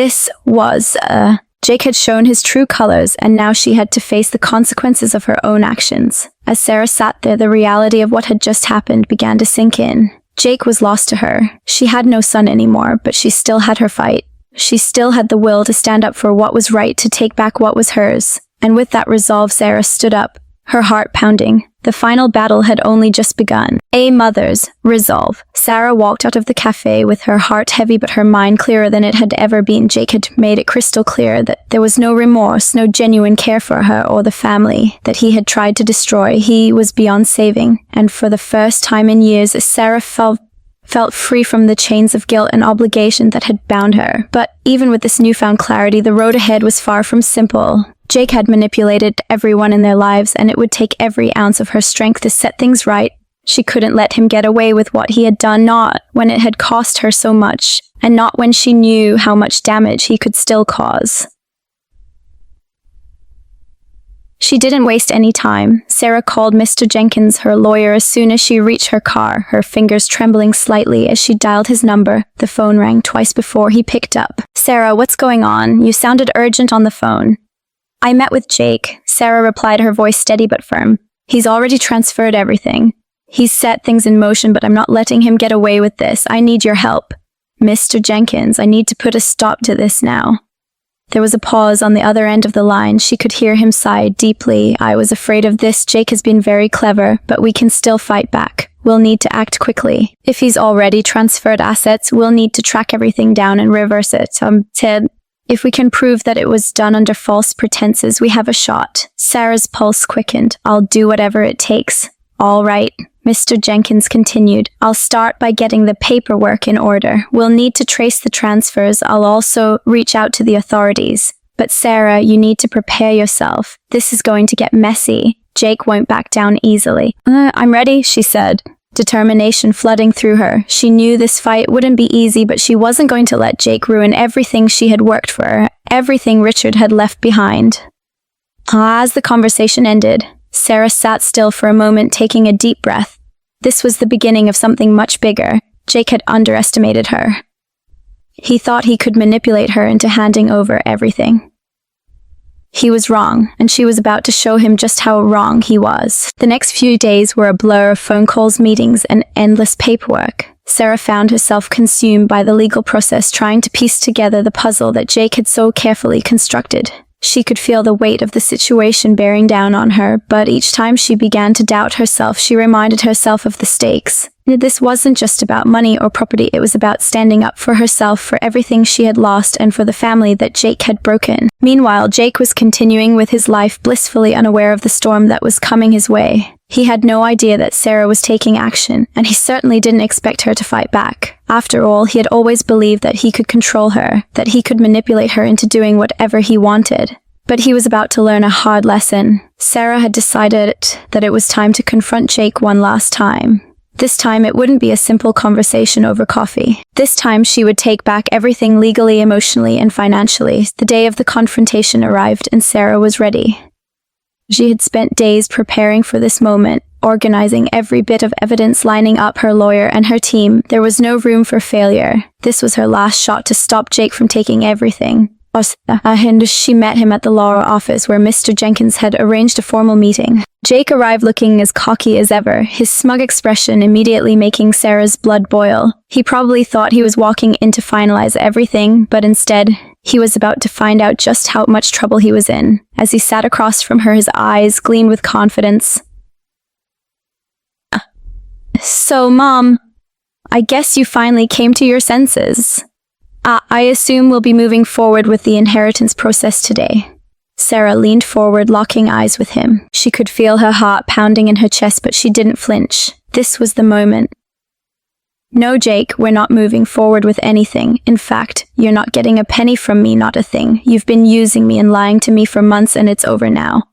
Jake had shown his true colors, and now she had to face the consequences of her own actions. As Sarah sat there, the reality of what had just happened began to sink in. Jake was lost to her. She had no son anymore, but she still had her fight. She still had the will to stand up for what was right, to take back what was hers. And with that resolve, Sarah stood up, her heart pounding. The final battle had only just begun. A mother's resolve. Sarah walked out of the cafe with her heart heavy but her mind clearer than it had ever been. Jake had made it crystal clear that there was no remorse, no genuine care for her or the family that he had tried to destroy. He was beyond saving. And for the first time in years, Sarah felt free from the chains of guilt and obligation that had bound her. But even with this newfound clarity, the road ahead was far from simple. Jake had manipulated everyone in their lives, and it would take every ounce of her strength to set things right. She couldn't let him get away with what he had done, not when it had cost her so much, and not when she knew how much damage he could still cause. She didn't waste any time. Sarah called Mr. Jenkins, her lawyer, as soon as she reached her car, her fingers trembling slightly as she dialed his number. The phone rang twice before he picked up. "Sarah, what's going on? You sounded urgent on the phone." "I met with Jake," Sarah replied, her voice steady but firm. "He's already transferred everything. He's set things in motion, but I'm not letting him get away with this. I need your help. Mr. Jenkins, I need to put a stop to this now." There was a pause on the other end of the line. She could hear him sigh deeply. "I was afraid of this. Jake has been very clever, but we can still fight back. We'll need to act quickly. If he's already transferred assets, we'll need to track everything down and reverse it. Ted, if we can prove that it was done under false pretenses, we have a shot." Sarah's pulse quickened. "I'll do whatever it takes." "All right," Mr. Jenkins continued. "I'll start by getting the paperwork in order. We'll need to trace the transfers. I'll also reach out to the authorities. But Sarah, you need to prepare yourself. This is going to get messy." Jake won't back down easily. I'm ready," she said, determination flooding through her. She knew this fight wouldn't be easy, but she wasn't going to let Jake ruin everything she had worked for, everything Richard had left behind. As the conversation ended, Sarah sat still for a moment, taking a deep breath. This was the beginning of something much bigger. Jake had underestimated her. He thought he could manipulate her into handing over everything. He was wrong, and she was about to show him just how wrong he was. The next few days were a blur of phone calls, meetings, and endless paperwork. Sarah found herself consumed by the legal process, trying to piece together the puzzle that Jake had so carefully constructed. She could feel the weight of the situation bearing down on her, but each time she began to doubt herself, she reminded herself of the stakes. This wasn't just about money or property, it was about standing up for herself, for everything she had lost, and for the family that Jake had broken. Meanwhile, Jake was continuing with his life, blissfully unaware of the storm that was coming his way. He had no idea that Sarah was taking action, and he certainly didn't expect her to fight back. After all, he had always believed that he could control her, that he could manipulate her into doing whatever he wanted. But he was about to learn a hard lesson. Sarah had decided that it was time to confront Jake one last time. This time, it wouldn't be a simple conversation over coffee. This time, she would take back everything legally, emotionally, and financially. The day of the confrontation arrived, and Sarah was ready. She had spent days preparing for this moment, organizing every bit of evidence, lining up her lawyer and her team. There was no room for failure. This was her last shot to stop Jake from taking everything. And she met him at the law office where Mr. Jenkins had arranged a formal meeting. Jake arrived looking as cocky as ever, his smug expression immediately making Sarah's blood boil. He probably thought he was walking in to finalize everything, but instead, he was about to find out just how much trouble he was in. As he sat across from her, his eyes gleamed with confidence. "So, Mom, I guess you finally came to your senses. I assume we'll be moving forward with the inheritance process today." Sarah leaned forward, locking eyes with him. She could feel her heart pounding in her chest, but she didn't flinch. This was the moment. "No, Jake, we're not moving forward with anything. In fact, you're not getting a penny from me, not a thing. You've been using me and lying to me for months, and it's over now."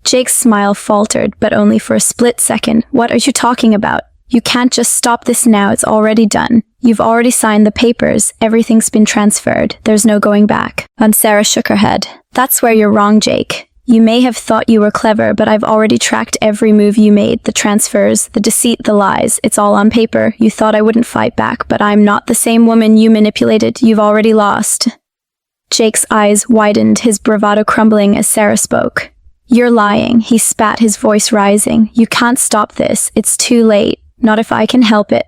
Jake's smile faltered, but only for a split second. "What are you talking about? You can't just stop this now, it's already done. You've already signed the papers, everything's been transferred, there's no going back." And Sarah shook her head. "That's where you're wrong, Jake. You may have thought you were clever, but I've already tracked every move you made, the transfers, the deceit, the lies. It's all on paper. You thought I wouldn't fight back, but I'm not the same woman you manipulated. You've already lost. Jake's eyes widened, his bravado crumbling as Sarah spoke. You're lying, he spat, his voice rising. You can't stop this. It's too late. Not if I can help it.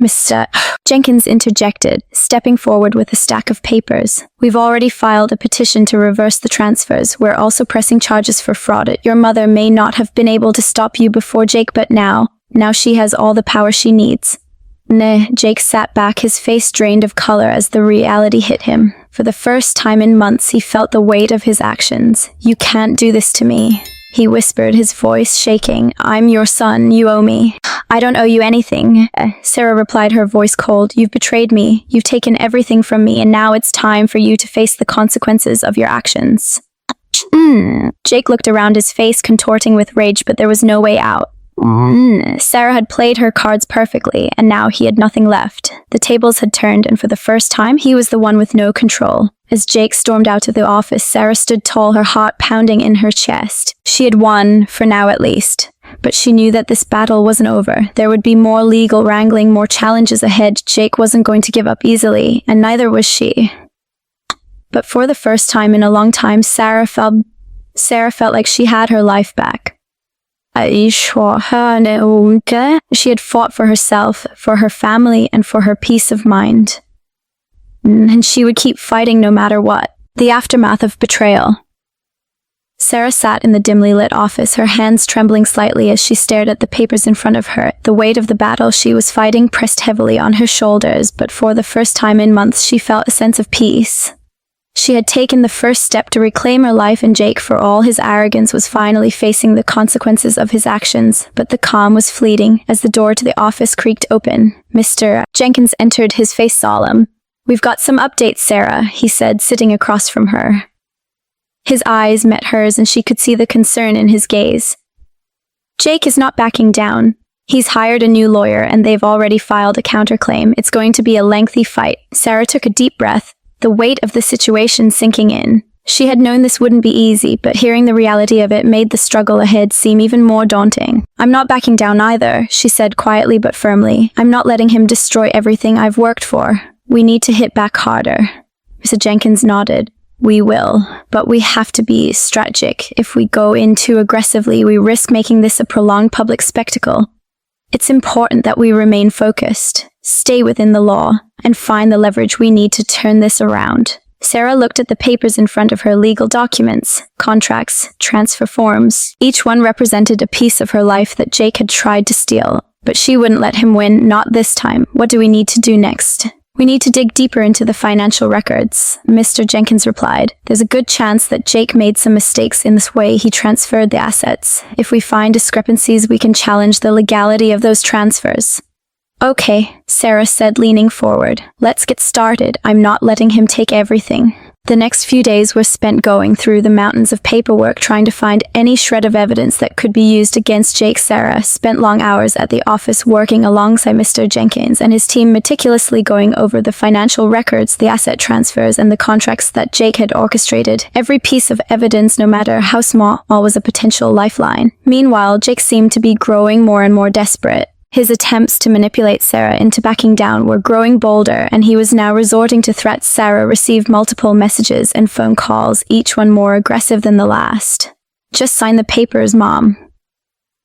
Mr. Jenkins interjected, stepping forward with a stack of papers. We've already filed a petition to reverse the transfers. We're also pressing charges for fraud. Your mother may not have been able to stop you before, Jake, but now she has all the power she needs. Nah, Jake sat back, his face drained of color as the reality hit him. For the first time in months, he felt the weight of his actions. You can't do this to me, he whispered, his voice shaking. I'm your son, you owe me. I don't owe you anything, Sarah replied, her voice cold. You've betrayed me. You've taken everything from me, and now it's time for you to face the consequences of your actions. Jake looked around, his face contorting with rage, but there was no way out. Sarah had played her cards perfectly, and now he had nothing left. The tables had turned, and for the first time, he was the one with no control. As Jake stormed out of the office, Sarah stood tall, her heart pounding in her chest. She had won, for now at least. But she knew that this battle wasn't over. There would be more legal wrangling, more challenges ahead. Jake wasn't going to give up easily, and neither was she. But for the first time in a long time, Sarah felt like she had her life back. She had fought for herself, for her family, and for her peace of mind. And she would keep fighting no matter what. The aftermath of betrayal. Sarah sat in the dimly lit office, her hands trembling slightly as she stared at the papers in front of her. The weight of the battle she was fighting pressed heavily on her shoulders, but for the first time in months she felt a sense of peace. She had taken the first step to reclaim her life, and Jake, for all his arrogance, was finally facing the consequences of his actions. But the calm was fleeting as the door to the office creaked open. Mr. Jenkins entered, his face solemn. We've got some updates, Sarah, he said, sitting across from her. His eyes met hers, and she could see the concern in his gaze. Jake is not backing down. He's hired a new lawyer, and they've already filed a counterclaim. It's going to be a lengthy fight. Sarah took a deep breath, the weight of the situation sinking in. She had known this wouldn't be easy, but hearing the reality of it made the struggle ahead seem even more daunting. I'm not backing down either, she said quietly but firmly. I'm not letting him destroy everything I've worked for. We need to hit back harder. Mr. Jenkins nodded. We will, but we have to be strategic. If we go in too aggressively, we risk making this a prolonged public spectacle. It's important that we remain focused, stay within the law, and find the leverage we need to turn this around. Sarah looked at the papers in front of her, legal documents, contracts, transfer forms. Each one represented a piece of her life that Jake had tried to steal. But she wouldn't let him win, not this time. What do we need to do next? We need to dig deeper into the financial records, Mr. Jenkins replied. There's a good chance that Jake made some mistakes in this way he transferred the assets. If we find discrepancies, we can challenge the legality of those transfers. Okay, Sarah said, leaning forward. Let's get started. I'm not letting him take everything. The next few days were spent going through the mountains of paperwork, trying to find any shred of evidence that could be used against Jake. Sarah spent long hours at the office working alongside Mr. Jenkins and his team, meticulously going over the financial records, the asset transfers, and the contracts that Jake had orchestrated. Every piece of evidence, no matter how small, was a potential lifeline. Meanwhile, Jake seemed to be growing more and more desperate. His attempts to manipulate Sarah into backing down were growing bolder, and he was now resorting to threats. Sarah received multiple messages and phone calls, each one more aggressive than the last. Just sign the papers, Mom.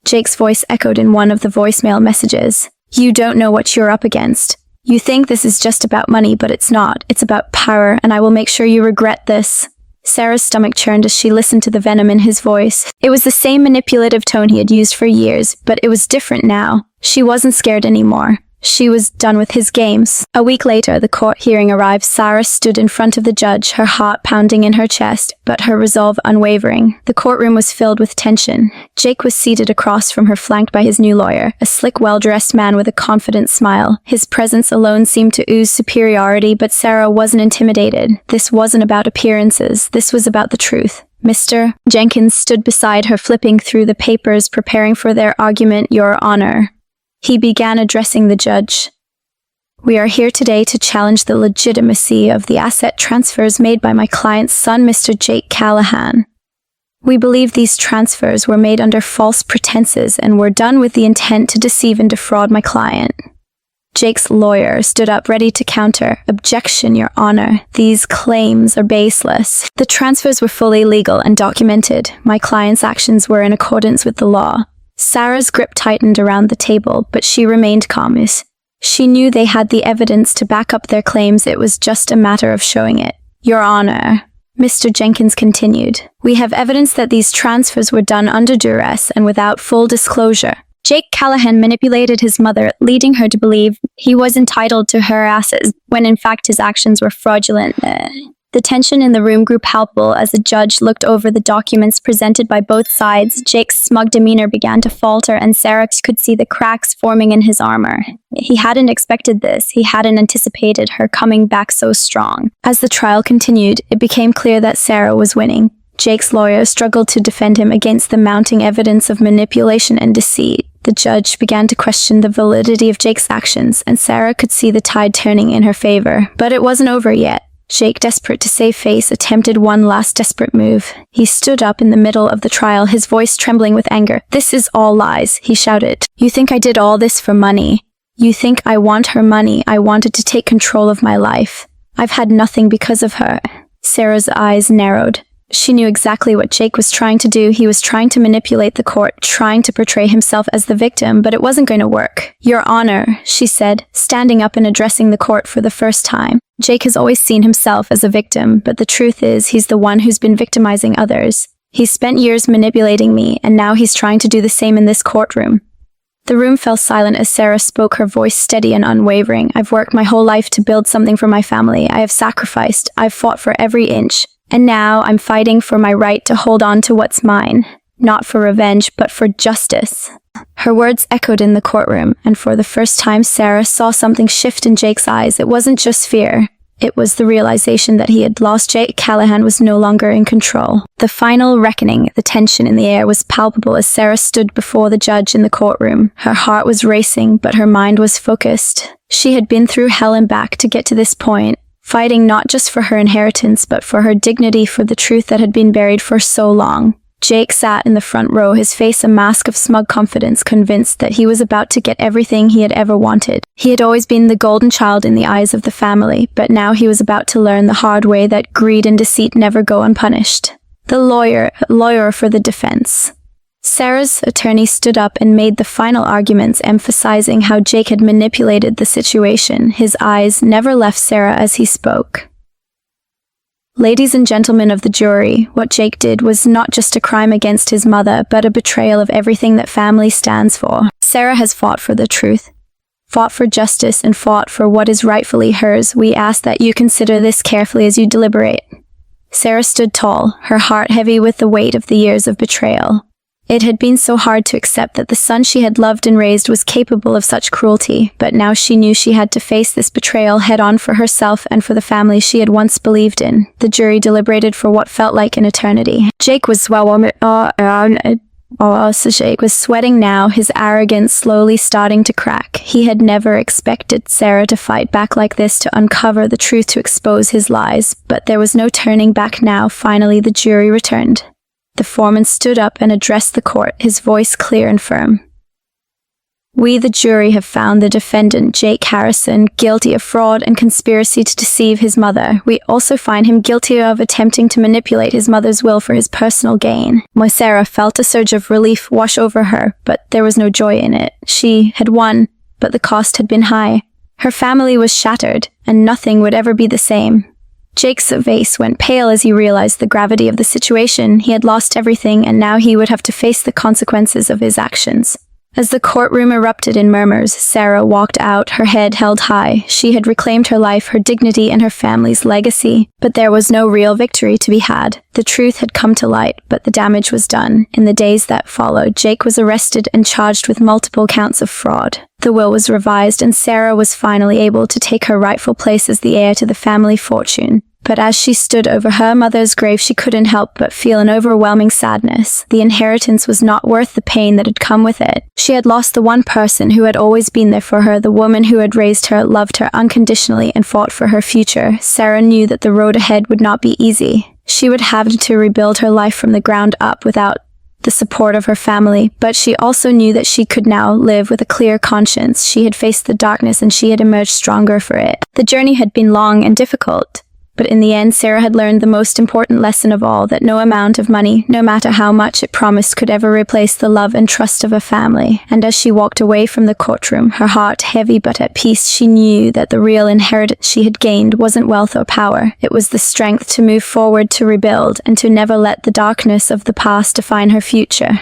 Jake's voice echoed in one of the voicemail messages. You don't know what you're up against. You think this is just about money, but it's not. It's about power, and I will make sure you regret this. Sarah's stomach churned as she listened to the venom in his voice. It was the same manipulative tone he had used for years, but it was different now. She wasn't scared anymore. She was done with his games. A week later, the court hearing arrived. Sarah stood in front of the judge, her heart pounding in her chest, but her resolve unwavering. The courtroom was filled with tension. Jake was seated across from her, flanked by his new lawyer, a slick, well-dressed man with a confident smile. His presence alone seemed to ooze superiority, but Sarah wasn't intimidated. This wasn't about appearances. This was about the truth. Mr. Jenkins stood beside her, flipping through the papers, preparing for their argument. Your Honor. He began, addressing the judge. We are here today to challenge the legitimacy of the asset transfers made by my client's son, Mr. Jake Callahan. We believe these transfers were made under false pretenses and were done with the intent to deceive and defraud my client. Jake's lawyer stood up ready to counter. Objection, Your Honor. These claims are baseless. The transfers were fully legal and documented. My client's actions were in accordance with the law. Sarah's grip tightened around the table, but she remained calm. She knew they had the evidence to back up their claims. It was just a matter of showing it. Your Honor, Mr. Jenkins continued, we have evidence that these transfers were done under duress and without full disclosure. Jake Callahan manipulated his mother, leading her to believe he was entitled to her assets, when in fact his actions were fraudulent. The tension in the room grew palpable as the judge looked over the documents presented by both sides. Jake's smug demeanor began to falter, and Sarah could see the cracks forming in his armor. He hadn't expected this. He hadn't anticipated her coming back so strong. As the trial continued, it became clear that Sarah was winning. Jake's lawyer struggled to defend him against the mounting evidence of manipulation and deceit. The judge began to question the validity of Jake's actions, and Sarah could see the tide turning in her favor. But it wasn't over yet. Jake, desperate to save face, attempted one last desperate move. He stood up in the middle of the trial, his voice trembling with anger. This is all lies, he shouted. You think I did all this for money? You think I want her money? I wanted to take control of my life. I've had nothing because of her. Sarah's eyes narrowed. She knew exactly what Jake was trying to do. He was trying to manipulate the court, trying to portray himself as the victim, but it wasn't going to work. Your Honor, she said, standing up and addressing the court for the first time. Jake has always seen himself as a victim, but the truth is he's the one who's been victimizing others. He's spent years manipulating me, and now he's trying to do the same in this courtroom. The room fell silent as Sarah spoke, her voice steady and unwavering. I've worked my whole life to build something for my family. I have sacrificed. I've fought for every inch. And now I'm fighting for my right to hold on to what's mine. Not for revenge, but for justice. Her words echoed in the courtroom, and for the first time Sarah saw something shift in Jake's eyes. It wasn't just fear. It was the realization that he had lost. Jake Callahan was no longer in control. The final reckoning, the tension in the air was palpable as Sarah stood before the judge in the courtroom. Her heart was racing, but her mind was focused. She had been through hell and back to get to this point, fighting not just for her inheritance, but for her dignity, for the truth that had been buried for so long. Jake sat in the front row, his face a mask of smug confidence, convinced that he was about to get everything he had ever wanted. He had always been the golden child in the eyes of the family, but now he was about to learn the hard way that greed and deceit never go unpunished. The lawyer for the defense. Sarah's attorney stood up and made the final arguments, emphasizing how Jake had manipulated the situation. His eyes never left Sarah as he spoke. Ladies and gentlemen of the jury, what Jake did was not just a crime against his mother, but a betrayal of everything that family stands for. Sarah has fought for the truth, fought for justice, and fought for what is rightfully hers. We ask that you consider this carefully as you deliberate. Sarah stood tall, her heart heavy with the weight of the years of betrayal. It had been so hard to accept that the son she had loved and raised was capable of such cruelty, but now she knew she had to face this betrayal head-on for herself and for the family she had once believed in. The jury deliberated for what felt like an eternity. Jake was sweating now, his arrogance slowly starting to crack. He had never expected Sarah to fight back like this, to uncover the truth, to expose his lies, but there was no turning back now. Finally, the jury returned. The foreman stood up and addressed the court, his voice clear and firm. We, the jury, have found the defendant, Jake Harrison, guilty of fraud and conspiracy to deceive his mother. We also find him guilty of attempting to manipulate his mother's will for his personal gain. Sarah felt a surge of relief wash over her, but there was no joy in it. She had won, but the cost had been high. Her family was shattered, and nothing would ever be the same. Jake's face went pale as he realized the gravity of the situation. He had lost everything, and now he would have to face the consequences of his actions. As the courtroom erupted in murmurs, Sarah walked out, her head held high. She had reclaimed her life, her dignity, and her family's legacy. But there was no real victory to be had. The truth had come to light, but the damage was done. In the days that followed, Jake was arrested and charged with multiple counts of fraud. The will was revised, and Sarah was finally able to take her rightful place as the heir to the family fortune. But as she stood over her mother's grave, she couldn't help but feel an overwhelming sadness. The inheritance was not worth the pain that had come with it. She had lost the one person who had always been there for her, the woman who had raised her, loved her unconditionally, and fought for her future. Sarah knew that the road ahead would not be easy. She would have to rebuild her life from the ground up without the support of her family, but she also knew that she could now live with a clear conscience. She had faced the darkness and she had emerged stronger for it. The journey had been long and difficult, but in the end, Sarah had learned the most important lesson of all, that no amount of money, no matter how much it promised, could ever replace the love and trust of a family. And as she walked away from the courtroom, her heart heavy but at peace, she knew that the real inheritance she had gained wasn't wealth or power. It was the strength to move forward, to rebuild, and to never let the darkness of the past define her future.